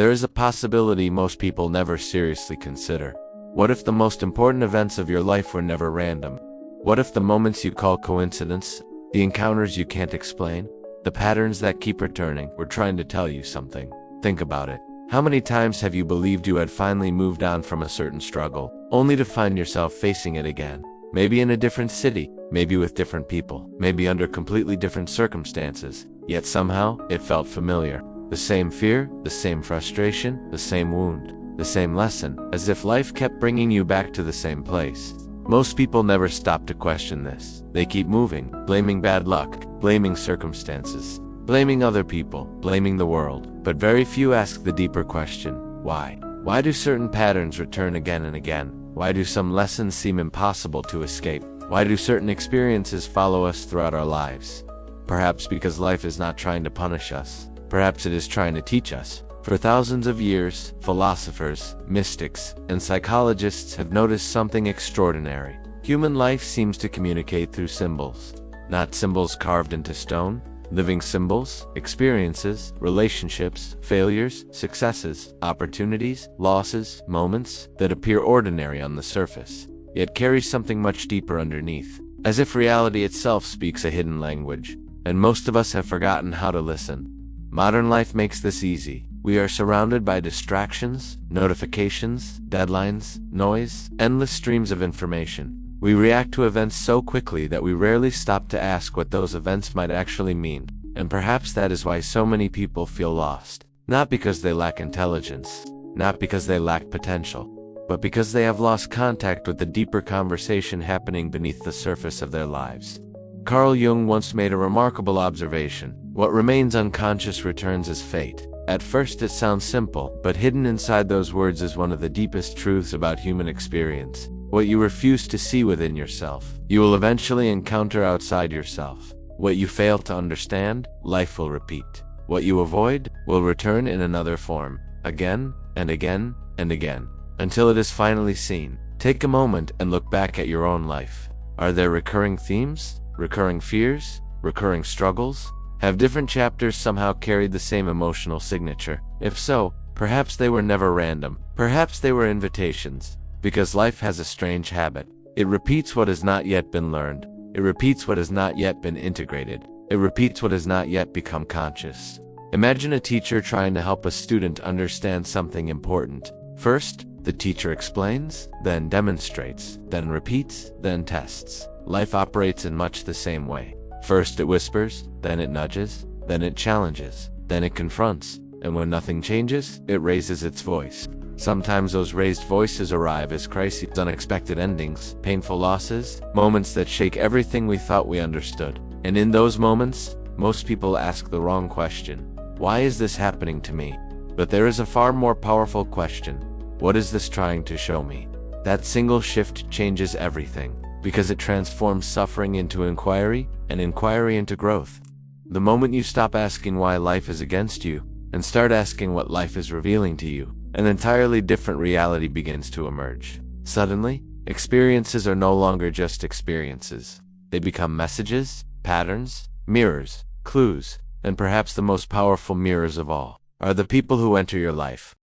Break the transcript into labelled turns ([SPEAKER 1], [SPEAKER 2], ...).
[SPEAKER 1] there is a possibility most people never seriously consider. What if the most important events of your life were never random? What if the moments you call coincidence, the encounters you can't explain, the patterns that keep returning, were trying to tell you something? Think about it. How many times have you believed you had finally moved on from a certain struggle, only to find yourself facing it again? Maybe in a different city, maybe with different people, maybe under completely different circumstances, yet somehow it felt familiar. The same fear, the same frustration, the same wound, the same lesson, as if life kept bringing you back to the same place. Most people never stop to question this. They keep moving, blaming bad luck, blaming circumstances, blaming other people, blaming the world. But very few ask the deeper question: why? Why do certain patterns return again and again? Why do some lessons seem impossible to escape? Why do certain experiences follow us throughout our lives? Perhaps because life is not trying to punish us. Perhaps it is trying to teach us. For thousands of years, philosophers, mystics, and psychologists have noticed something extraordinary. Human life seems to communicate through symbols. Not symbols carved into stone, living symbols, experiences, relationships, failures, successes, opportunities, losses, moments that appear ordinary on the surface, yet carry something much deeper underneath, as if reality itself speaks a hidden language, and most of us have forgotten how to listen. Modern life makes this easy. We are surrounded by distractions, notifications, deadlines, noise, endless streams of information. We react to events so quickly that we rarely stop to ask what those events might actually mean. And perhaps that is why so many people feel lost. Not because they lack intelligence, not because they lack potential, but because they have lost contact with the deeper conversation happening beneath the surface of their lives. Carl Jung once made a remarkable observation: what remains unconscious returns as fate. At first it sounds simple, but hidden inside those words is one of the deepest truths about human experience. What you refuse to see within yourself, you will eventually encounter outside yourself. What you fail to understand, life will repeat. What you avoid will return in another form, again and again and again, until it is finally seen. Take a moment and look back at your own life. Are there recurring themes, recurring fears, recurring struggles? Have different chapters somehow carried the same emotional signature? If so, perhaps they were never random. Perhaps they were invitations. Because life has a strange habit. It repeats what has not yet been learned. It repeats what has not yet been integrated. It repeats what has not yet become conscious. Imagine a teacher trying to help a student understand something important. First, the teacher explains, then demonstrates, then repeats, then tests. Life operates in much the same way. First it whispers, then it nudges, then it challenges, then it confronts, and when nothing changes, it raises its voice. Sometimes those raised voices arrive as crises, unexpected endings, painful losses, moments that shake everything we thought we understood. And in those moments, most people ask the wrong question. Why is this happening to me? But there is a far more powerful question. What is this trying to show me? That single shift changes everything, because it transforms suffering into inquiry, and inquiry into growth. The moment you stop asking why life is against you, and start asking what life is revealing to you, an entirely different reality begins to emerge. Suddenly, experiences are no longer just experiences. They become messages, patterns, mirrors, clues, and perhaps the most powerful mirrors of all are the people who enter your life.